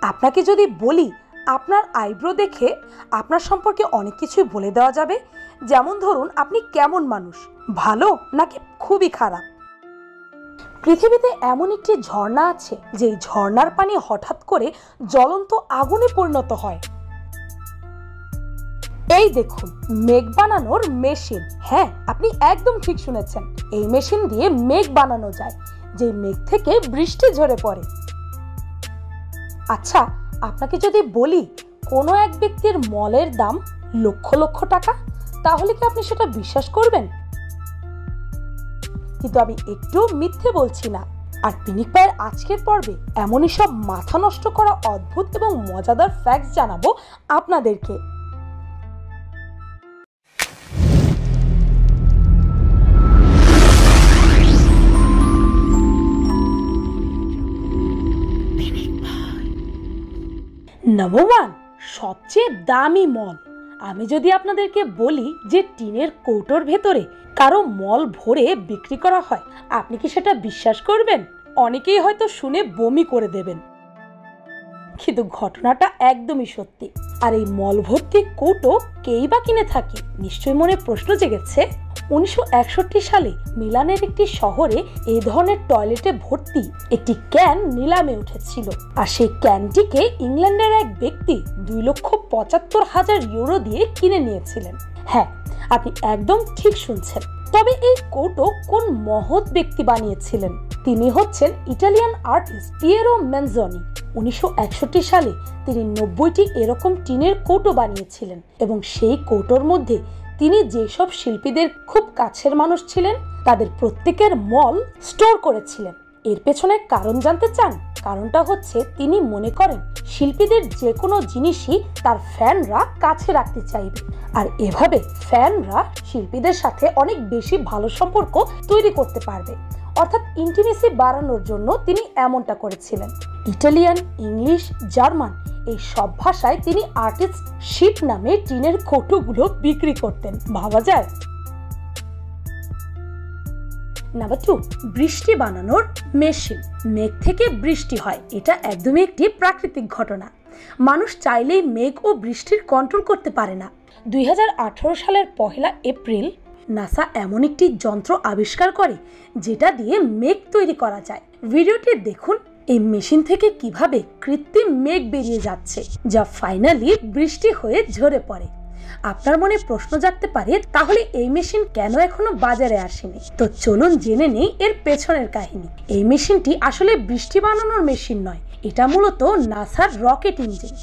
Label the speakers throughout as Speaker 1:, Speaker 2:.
Speaker 1: আপনাকে যদি বলি আপনার আইব্রো দেখে আপনার সম্পর্কে অনেক কিছুই বলে দেওয়া যাবে, যেমন ধরুন আপনি কেমন মানুষ, ভালো নাকি খুবই খারাপ। পৃথিবীতে এমন একটি ঝর্ণা আছে যেই ঝর্ণার পানি হঠাৎ করে জ্বলন্ত আগুনে পরিণত হয়। এই দেখুন মেঘ বানানোর মেশিন। হ্যাঁ, আপনি একদম ঠিক শুনেছেন, এই মেশিন দিয়ে মেঘ বানানো যায়, যে মেঘ থেকে বৃষ্টি ঝরে পড়ে। আচ্ছা, আপনাকে যদি বলি কোনো এক ব্যক্তির মলের দাম লক্ষ লক্ষ টাকা, তাহলে কি আপনি সেটা বিশ্বাস করবেন? কিন্তু আমি একটু মিথ্যে বলছি না। আর পিনিক পায়ের আজকের পর্বে এমনই সব মাথা নষ্ট করা অদ্ভুত এবং মজাদার ফ্যাক্টস জানাবো আপনাদেরকে। নাম্বার 1, সবচেয়ে দামি মল। আমি যদি আপনাদেরকে বলি যে টিনের কৌটোর ভেতরে কারো মল ভরে বিক্রি করা হয়, আপনি কি সেটা বিশ্বাস করবেন? অনেকেই হয়তো শুনে বমি করে দেবেন, কিন্তু ঘটনাটা একদমই সত্যি। আর এই মল ভর্তি কৌটো কেই বা কিনে থাকে? নিশ্চয়ই মনে প্রশ্ন জেগেছে। 1961 সালে মিলানের একটি শহরে এই ধরনের টয়লেটে ভর্তি একটি ক্যান নিলামে উঠেছিল, আর সেই ক্যানটিকে ইংল্যান্ডের এক ব্যক্তি 2,75,000 ইউরো দিয়ে কিনে নিয়েছিলেন। হ্যাঁ, আপনি একদম ঠিক শুনছেন। তবে এই কৌটো কোন মহৎ ব্যক্তি বানিয়েছিলেন? তিনি হচ্ছেন ইটালিয়ান আর্টিস্ট পিয়েরো ম্যানজনি। 1961 সালে তিনি 90টি এরকম টিনের কৌটো বানিয়েছিলেন, এবং সেই কৌটোর মধ্যে তিনি যেসব শিল্পীদের খুব কাছের মানুষ ছিলেন তাদের প্রত্যেকের মল স্টোর করেছিলেন। এর পেছনে কারণ জানতে চান? কারণটা হচ্ছে তিনি মনে করেন শিল্পীদের যে কোনো জিনিসই তার ফ্যানরা কাছে রাখতে চাইবে, আর এভাবে ফ্যানরা শিল্পীদের সাথে অনেক বেশি ভালো সম্পর্ক তৈরি করতে পারবে। অর্থাৎ ইন্টিমেসি বাড়ানোর জন্য তিনি এমনটা করেছিলেন। ইটালিয়ান, ইংলিশ, জার্মান এই সব ভাষায় তিনি আর্টিস্ট শিপ নামে টিনের কৌটোগুলো বিক্রি করতেন। ভাবা যায়। নাম্বার 2, বৃষ্টি বানানোর মেশিন। মেঘ থেকে বৃষ্টি হয়, এটা একদমই একটি প্রাকৃতিক ঘটনা। মানুষ চাইলেই মেঘ ও বৃষ্টির কন্ট্রোল করতে পারে না। 2018 সালের 1 এপ্রিল নাসা এমন একটি যন্ত্র আবিষ্কার করে যেটা দিয়ে মেঘ তৈরি করা যায়। ভিডিওটি দেখুন এই মেশিন থেকে কিভাবে কৃত্রিম মেঘ বেরিয়ে যাচ্ছে, যা ফাইনালি বৃষ্টি হয়ে ঝরে পড়ে। আপনার মনে প্রশ্ন জাগতে পারে, তাহলে এই মেশিন কেন এখনো বাজারে আসেনি? তো চলুন জেনে নেই এর পেছনের কাহিনী। এই মেশিনটি আসলে বৃষ্টি বানানোর মেশিন নয়, এটা মূলত নাসার রকেট ইঞ্জিন।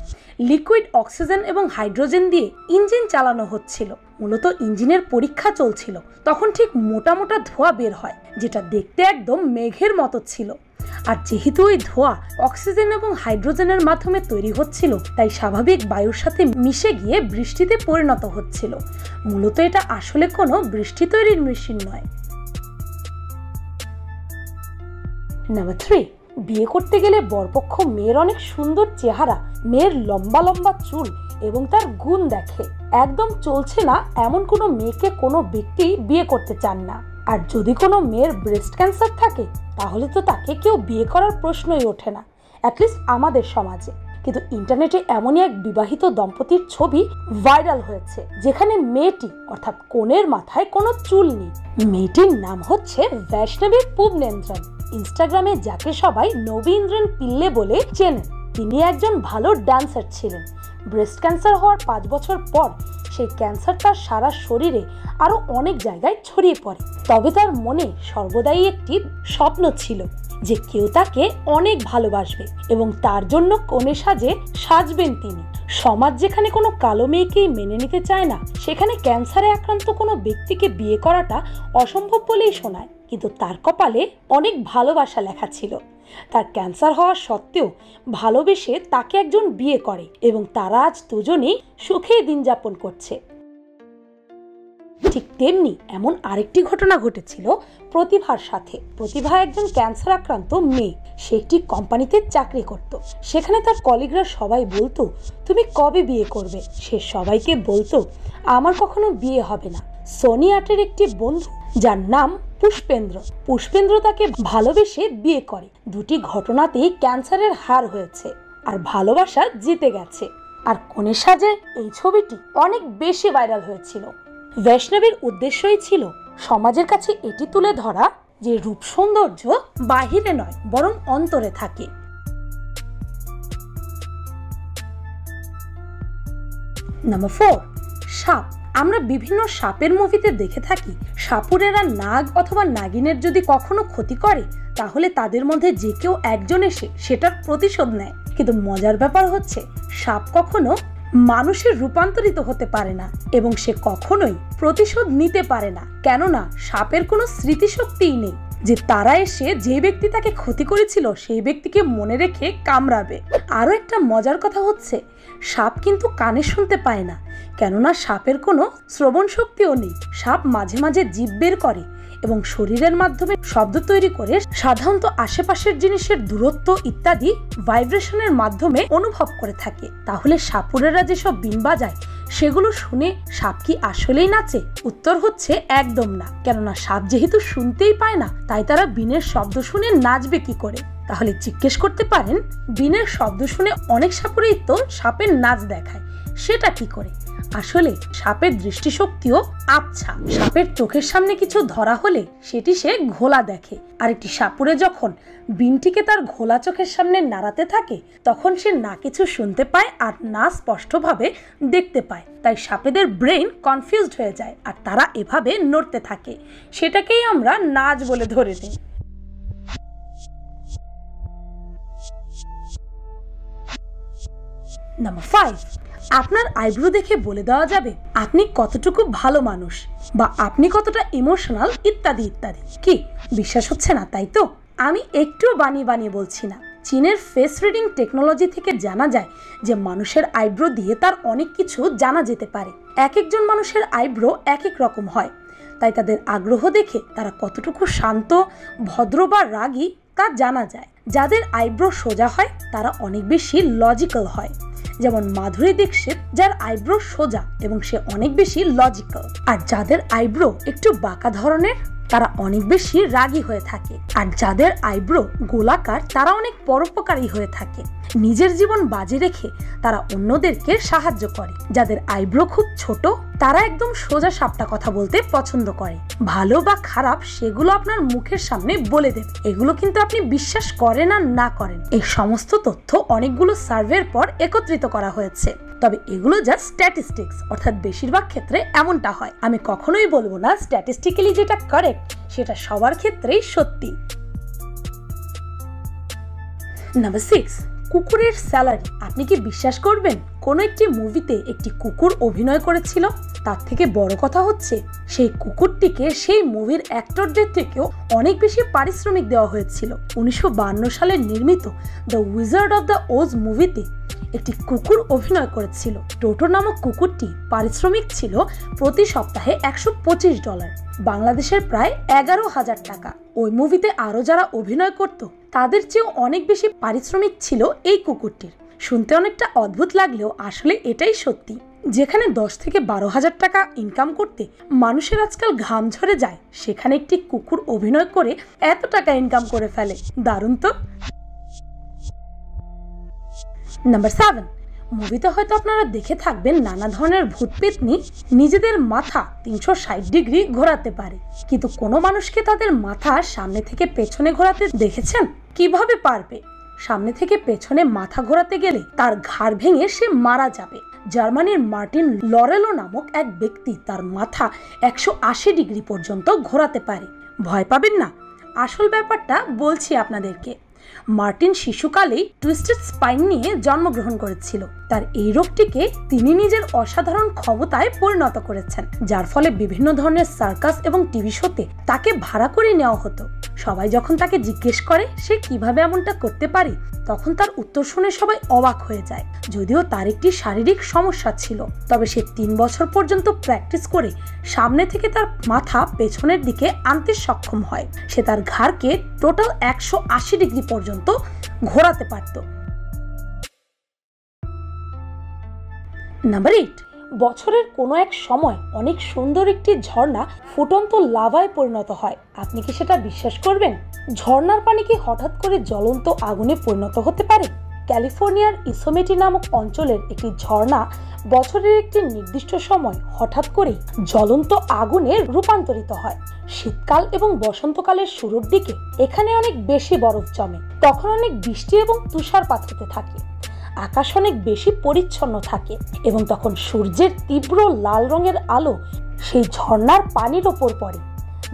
Speaker 1: লিকুইড অক্সিজেন এবং হাইড্রোজেন দিয়ে ইঞ্জিন চালানো হচ্ছিল। মূলত ইঞ্জিনের পরীক্ষা চলছিল, তখন ঠিক মোটা মোটা ধোঁয়া বের হয়, যেটা দেখতে একদম মেঘের মতো ছিল। আর যেহেতু ওই ধোঁয়া অক্সিজেন এবং হাইড্রোজেনের মাধ্যমে তৈরি হচ্ছিল, তাই স্বাভাবিক বায়ুর সাথে মিশে গিয়ে বৃষ্টিতে পরিণত হচ্ছিল। মূলত এটা আসলে কোনো বৃষ্টি তৈরির মেশিন নয়। নাম্বার 3, বিয়ে করতে গেলে বরপক্ষ মেয়ের অনেক সুন্দর চেহারা, মেয়ের লম্বা লম্বা চুল এবং তার গুণ দেখে। একদম চলছে না এমন কোনো মেয়েকে কোনো ব্যক্তি বিয়ে করতে চান না। আর যদি কোনো মেয়ের ব্রেস্ট ক্যান্সার থাকে, তাহলে তো তাকে কেউ বিয়ে করার প্রশ্নই ওঠে না, অ্যাটলিস্ট আমাদের সমাজে। কিন্তু ইন্টারনেটে এমনই এক বিবাহিত দম্পতির ছবি ভাইরাল হয়েছে, যেখানে মেয়েটি অর্থাৎ কনের মাথায় কোনো চুল নেই। মেয়েটির নাম হচ্ছে বৈষ্ণবী পুবনেন্দ্রন। ইনস্টাগ্রামে যাকে সবাই নবীন্দ্রন পিল্লে বলে চেনেন, তিনি একজন ভালো ডান্সার ছিলেন। ব্রেস্ট ক্যান্সার হওয়ার 5 বছর পর সেই ক্যান্সার তার সারা শরীরে আরো অনেক জায়গায় ছড়িয়ে পড়ে। তবে তার মনে সর্বদাই একটি স্বপ্ন ছিল যে কেউ তাকে অনেক ভালোবাসবে এবং তার জন্য কনে সাজে সাজবেন তিনি। সমাজ যেখানে কোনো কালো মেয়েকেই মেনে নিতে চায় না, সেখানে ক্যান্সারে আক্রান্ত কোনো ব্যক্তিকে বিয়ে করাটা অসম্ভব বলেই শোনায়। কিন্তু তার কপালে অনেক ভালোবাসা লেখা ছিল। তার ক্যান্সার হওয়া সত্ত্বেও ভালোবেসে তাকে একজন বিয়ে করে এবং তারা আজ দুজনেই সুখে দিন যাপন করছে। ঠিক তেমনি এমন আরেকটি ঘটনা ঘটেছিল প্রতিভার সাথে। প্রতিভা একজন ক্যান্সার আক্রান্ত মেয়ে। সে একটি কোম্পানিতে চাকরি করত। সেখানে তার কলিগরা সবাই বলতো, তুমি কবে বিয়ে করবে? সে সবাইকে বলতো, আমার কখনো বিয়ে হবে না। সোনি আটের একটি বন্ধু যার নাম পুষ্পেন্দ্র তাকে ভালোবেসে বিয়ে করে। দুটি ঘটনাতেই ক্যান্সারের হার হয়েছে। আর ভালোবাসা জিতে গেছে। আর কনের সাজে এই ছবিটি অনেক বেশি ভাইরাল হয়েছিল। বৈষ্ণবীর উদ্দেশ্যই ছিল সমাজের কাছে এটি তুলে ধরা যে রূপ সৌন্দর্য বাহিরে নয় বরং অন্তরে থাকে। নাম্বার 4, সাপ। আমরা বিভিন্ন সাপের মুভিতে দেখে থাকি সাপুরেরা নাগ অথবা নাগিনের যদি কখনো ক্ষতি করে তাহলে তাদের মধ্যে যে কেউ একজন এসে সেটার প্রতিশোধ নেয়। কিন্তু মজার ব্যাপার হচ্ছে সাপ কখনো মানুষের রূপান্তরিত হতে পারে না এবং সে কখনোই প্রতিশোধ নিতে পারে না, কেননা সাপের কোনো স্মৃতিশক্তিই নেই যে তারা এসে যে ব্যক্তি তাকে ক্ষতি করেছিল সেই ব্যক্তিকে মনে রেখে কামড়াবে। আরো একটা মজার কথা হচ্ছে সাপ কিন্তু কানে শুনতে পায় না, কেননা সাপের কোনো শ্রবণ শক্তিও নেই। সাপ মাঝে মাঝে জিভ বের করে এবং শরীরের মাধ্যমে শব্দ তৈরি করে সাধারণত আশেপাশের জিনিসের দূরত্ব ইত্যাদি ভাইব্রেশনের মাধ্যমে অনুভব করে থাকে। তাহলে সাপুরেরা যেসব বিন বাজায় সেগুলো শুনে সাপ কি আসলেই নাচে? উত্তর হচ্ছে একদম না, কেননা সাপ যেহেতু শুনতেই পায় না তাই তারা বিনের শব্দ শুনে নাচবে কি করে? তাহলে জিজ্ঞেস করতে পারেন বিনের শব্দ শুনে অনেক সাপুরেই তো সাপের নাচ দেখায়, সেটা কি করে? আসলে সাপের দৃষ্টিশক্তিও আবছা। সাপের চোখের সামনে কিছু ধরা হলে সেটি সে ঘোলা দেখে, আর একটি সাপুরে যখন বিনটিকে তার ঘোলা চোখের সামনে নাড়াতে থাকে তখন সে না কিছু শুনতে পায় আর না স্পষ্টভাবে দেখতে পায়। তাই সাপেদের ব্রেন কনফিউজড হয়ে যায় আর তারা এভাবে নড়তে থাকে। সেটাকেই আমরা নাচ বলে ধরে নিই। নাম্বার 5, আপনার আইব্রো দেখে বলে দেওয়া যাবে আপনি কতটুকু ভালো মানুষ বা আপনি কতটা ইমোশনাল ইত্যাদি ইত্যাদি। কি বিশ্বাস হচ্ছে না তাই তো? আমি একটুও বানিয়ে বলছি না। চীনের ফেস রিডিং টেকনোলজি থেকে জানা যায় যে মানুষের আইব্রো দিয়ে তার অনেক কিছু জানা যেতে পারে। এক একজন মানুষের আইব্রো এক এক রকম হয়, তাই তাদের আগ্রহ দেখে তারা কতটুকু শান্ত, ভদ্র বা রাগী তা জানা যায়। যাদের আইব্রো সোজা হয় তারা অনেক বেশি লজিক্যাল হয়, যেমন মাধুরী দীক্ষিত, যার আইব্রো সোজা এবং সে অনেক বেশি লজিক্যাল। আর যাদের আইব্রো একটু বাঁকা ধরনের তারা অনেক বেশি রাগী হয়ে থাকে। আর যাদের আইব্রো গোলাকার তারা অনেক পরোপকারী হয়ে থাকে। নিজের জীবন বাজি রেখে তারা অন্যদেরকে সাহায্য করে। যাদের আইব্রো খুব ছোট তারা একদম সোজা সাপটা কথা বলতে পছন্দ করে। ভালো বা খারাপ সেগুলো আপনার মুখের সামনে বলে দেবে। এগুলো কিন্তু আপনি বিশ্বাস করেন আর না করেন, এই সমস্ত তথ্য অনেকগুলো সার্ভের পর একত্রিত করা হয়েছে। তবে এগুলো জাস্ট স্ট্যাটিস্টিক্স, অর্থাৎ বেশিরভাগ ক্ষেত্রে এমনটা হয়। আমি কখনোই বলবো না স্ট্যাটিস্টিক্যালি যেটা কারেক্ট সেটা সবার ক্ষেত্রেই সত্যি। নাম্বার 6, কুকুরের স্যালারি। আপনি কি বিশ্বাস করবেন কোন একটি মুভিতে একটি কুকুর অভিনয় করেছিল? তার থেকে বড় কথা হচ্ছে সেই কুকুরটিকে সেই মুভির অ্যাক্টরদের থেকেও অনেক বেশি পারিশ্রমিক দেওয়া হয়েছিল। 1952 সালে নির্মিত দ্য উইজার্ড অফ দ্য ওজ মুভিতে একটি কুকুর অভিনয় করেছিল। টোটো নামক কুকুরটি পারিশ্রমিক ছিল প্রতি সপ্তাহে $125, বাংলাদেশের প্রায় 11,000 টাকা। ওই মুভিতে আরো যারা অভিনয় করত তাদের চেয়েও অনেক বেশি পারিশ্রমিক ছিল এই কুকুরটির। শুনতে অনেকটা অদ্ভুত লাগলেও আসলে এটাই সত্যি। যেখানে 10 থেকে 12,000 টাকা ইনকাম করতে মানুষের আজকাল ঘাম ঝরে যায়, সেখানে একটি কুকুর অভিনয় করে এত টাকা ইনকাম করে ফেলে। দারুণ তো। নাম্বার 7, মুভিতে হয়তো আপনারা দেখে থাকবেন নানা ধরনের ভূত পেতনি নিজেদের মাথা 360 ডিগ্রি ঘোরাতে পারে, কিন্তু কোনো মানুষকে তাদের মাথা সামনে থেকে পেছনে ঘোরাতে দেখেছেন? কিভাবে পারবে? সামনে থেকে পেছনে মাথা ঘোরাতে গেলে তার ঘাড় ভেঙে সে মারা যাবে। জার্মানির মার্টিন লরেলো নামক এক ব্যক্তি তার মাথা 180 ডিগ্রি পর্যন্ত ঘোরাতে পারে। ভয় পাবেন না, আসল ব্যাপারটা বলছি আপনাদেরকে। মার্টিন শিশুকালেই টুইস্টেড স্পাইন নিয়ে জন্মগ্রহণ করেছিল। তার এই রোগটিকে তিনি নিজের অসাধারণ ক্ষমতায় পরিণত করেছেন, যার ফলে বিভিন্ন ধরনের সার্কাস এবং টিভি শোতে তাকে ভাড়া করে নেওয়া হতো। সবাই যখন তাকে জিজ্ঞেস করে সে কিভাবে এমনটা করতে পারে, তখন তার উত্তর শুনে সবাই অবাক হয়ে যায়। যদিও তার একটি শারীরিক সমস্যা ছিল, তবে সে 3 বছর পর্যন্ত প্র্যাকটিস করে সামনে থেকে তার মাথা পেছনের দিকে আনতে সক্ষম হয়। সে তার ঘাড়কে টোটাল 180 ডিগ্রি পর্যন্ত ঘোরাতে পারত। নাম্বার 8, বছরের কোনো এক সময় অনেক সুন্দর একটি ঝর্ণা ফুটন্ত লাভায় পরিণত হয়। আপনি কি সেটা বিশ্বাস করবেন? ঝর্ণার পানি কি হঠাৎ করে জ্বলন্ত আগুনে পরিণত হতে পারে? ক্যালিফোর্নিয়ার ইসোমেটি নামক অঞ্চলের একটি ঝর্ণা বছরের একটি নির্দিষ্ট সময় হঠাৎ করেই জ্বলন্ত আগুনে রূপান্তরিত হয়। শীতকাল এবং বসন্তকালের শুরুর দিকে এখানে অনেক বেশি বরফ জমে, তখন অনেক বৃষ্টি এবং তুষারপাত হতে থাকে, আকাশ অনেক বেশি পরিচ্ছন্ন থাকে এবং তখন সূর্যের তীব্র লাল রঙের আলো সেই ঝর্ণার পানির ওপর পড়ে,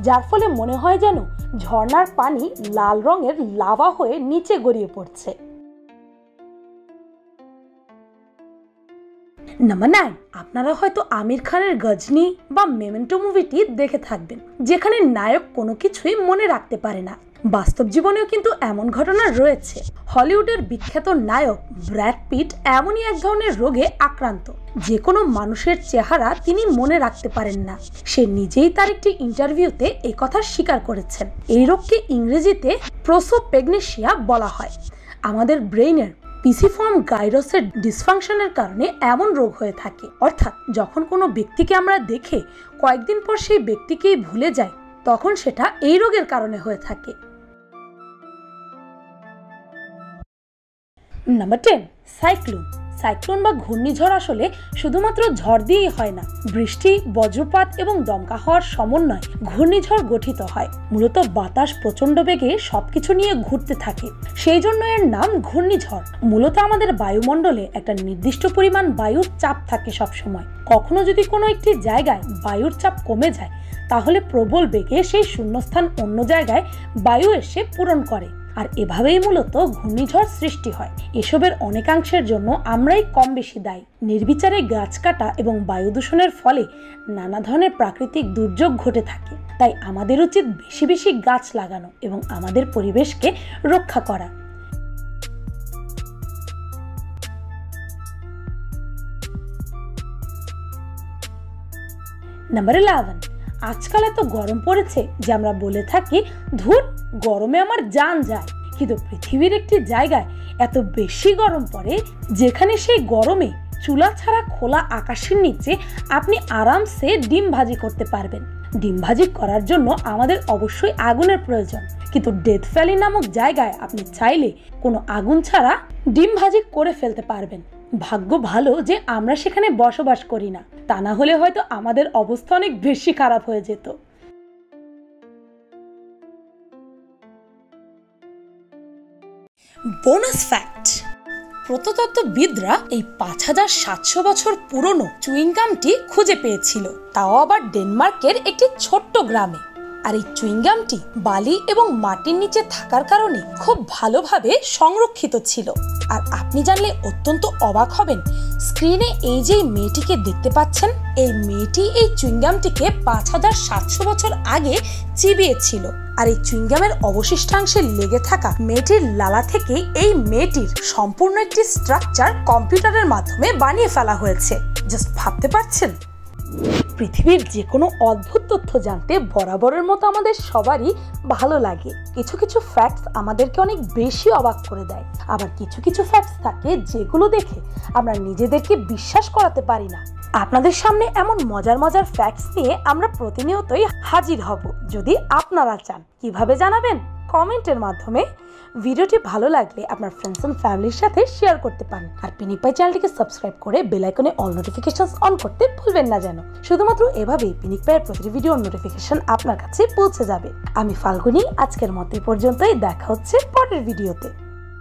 Speaker 1: যার ফলে মনে হয় যেন ঝর্ণার পানি লাল রঙের লাভা হয়ে নিচে গড়িয়ে পড়ছে। নাম্বার 9, আপনারা হয়তো আমির খানের গজনি বা মেমেন্টো মুভিটি দেখে থাকবেন, যেখানে নায়ক কোনো কিছুই মনে রাখতে পারে না। বাস্তব জীবনেও কিন্তু এমন ঘটনা রয়েছে। হলিউডের বিখ্যাত নায়ক ব্র্যাড পিট এমনই এক ধরনের রোগে আক্রান্ত, যে কোনো মানুষের চেহারা তিনি মনে রাখতে পারেন না। সে নিজেই তার একটি ইন্টারভিউতে এই কথা স্বীকার করেছেন। এই রোগকে ইংরেজিতে প্রোসোপেগনেশিয়া বলা হয়। আমাদের ব্রেইনের পিসিফর্ম গাইরোসের ডিসফাংশনের কারণে এমন রোগ হয়ে থাকে, অর্থাৎ যখন কোনো ব্যক্তিকে আমরা দেখে কয়েকদিন পর সেই ব্যক্তিকেই ভুলে যাই, তখন সেটা এই রোগের কারণে হয়ে থাকে। Number 10, cyclone. সাইক্লোন বা ঘূর্ণিঝড় আসলে শুধুমাত্র ঝড় দিয়েই হয় না। বৃষ্টি, বজ্রপাত এবং দমকা হওয়ার সমন্বয়ে ঘূর্ণিঝড় গঠিত হয়। মূলত বাতাস প্রচন্ড বেগে সবকিছু নিয়ে ঘুরতে থাকে, সেই জন্য এর নাম ঘূর্ণিঝড়। মূলত আমাদের বায়ুমণ্ডলে একটা নির্দিষ্ট পরিমাণ বায়ুর চাপ থাকে সবসময়। কখনো যদি কোনো একটি জায়গায় বায়ুর চাপ কমে যায়, তাহলে প্রবল বেগে সেই শূন্যস্থান অন্য জায়গায় বায়ু এসে পূরণ করে, আর এভাবেই মূলত ঘূর্ণিঝড় সৃষ্টি হয়। এসবের অনেকাংশের জন্য আমরাই কম বেশি দায়ী। নির্বিচারে গাছ কাটা এবং বায়ু দূষণের ফলে নানা ধরনের প্রাকৃতিক দুর্যোগ ঘটে থাকে। তাই আমাদের উচিত বেশি বেশি গাছ লাগানো এবং আমাদের পরিবেশকে রক্ষা করা। নাম্বার 11, আজকাল এত গরম পড়েছে যে আমরা বলে থাকি, ধুর, গরমে আমার জান যায়। কিন্তু পৃথিবীর একটি জায়গায় এত বেশি গরম পড়ে, যেখানে সেই গরমে চুলা ছাড়া খোলা আকাশের নিচে আপনি আরামসে ডিম ভাজি করতে পারবেন। ডিম ভাজি করার জন্য আমাদের অবশ্যই আগুনের প্রয়োজন, কিন্তু ডেথ ভ্যালি নামক জায়গায় আপনি চাইলে কোনো আগুন ছাড়া ডিম ভাজি করে ফেলতে পারবেন। ভাগ্য ভালো যে আমরা সেখানে বসবাস করি না, তা না হলে হয়তো আমাদের অবস্থা অনেক বেশি খারাপ হয়ে যেত। বোনাস ফ্যাক্ট, প্রত্নতত্ত্ববিদরা এই 5700 বছর পুরনো চুইংগামটি খুঁজে পেয়েছিল, তাও আবার ডেনমার্কের একটি ছোট্ট গ্রামে। আর এই চুইংগামটি বালি এবং মাটির নিচে থাকার কারণে খুব ভালোভাবে সংরক্ষিত ছিল। আর আপনি জানলে অত্যন্ত অবাক হবেন, স্ক্রিনে এই যে মেয়েটিকে দেখতে পাচ্ছেন, এই মেয়েটি এই চুইংগামটিকে 5700 বছর আগে চিবিয়েছিল। আর এই চুইংগামের অবশিষ্টাংশে লেগে থাকা মেয়েটির লালা থেকে এই মেয়েটির সম্পূর্ণ একটি স্ট্রাকচার কম্পিউটারের মাধ্যমে বানিয়ে ফেলা হয়েছে। জাস্ট ভাবতে পারছেন? পৃথিবীর যে কোনো অদ্ভুত তথ্য জানতে বরাবরের মতো আমাদের সবারই ভালো লাগে। কিছু কিছু ফ্যাক্টস আমাদেরকে অনেক বেশি অবাক করে দেয়, আবার কিছু কিছু ফ্যাক্টস থাকে যেগুলো দেখে আমরা নিজেদেরকে বিশ্বাস করাতে পারি না। আপনাদের সামনে এমন মজার মজার ফ্যাক্টস নিয়ে আমরা প্রতিনিয়তই হাজির হব। যদি আপনারা চান, কিভাবে জানাবেন? কমেন্টের মাধ্যমে। ভিডিওটি ভালো লাগলে আপনার ফ্রেন্ডস এন্ড ফ্যামিলির সাথে শেয়ার করতে পারেন। আর পিনিক পাই চ্যানেলটিকে সাবস্ক্রাইব করে বেল আইকনে অল নোটিফিকেশনস অন করতে ভুলবেন না যেন। শুধুমাত্র এভাবেই পিনিক পাইয়ের প্রতিটি ভিডিওর নোটিফিকেশন আপনার কাছে পৌঁছে যাবে। আমি ফাল্গুনি, আজকের মতো পর্যন্তই। দেখা হচ্ছে পরের ভিডিওতে।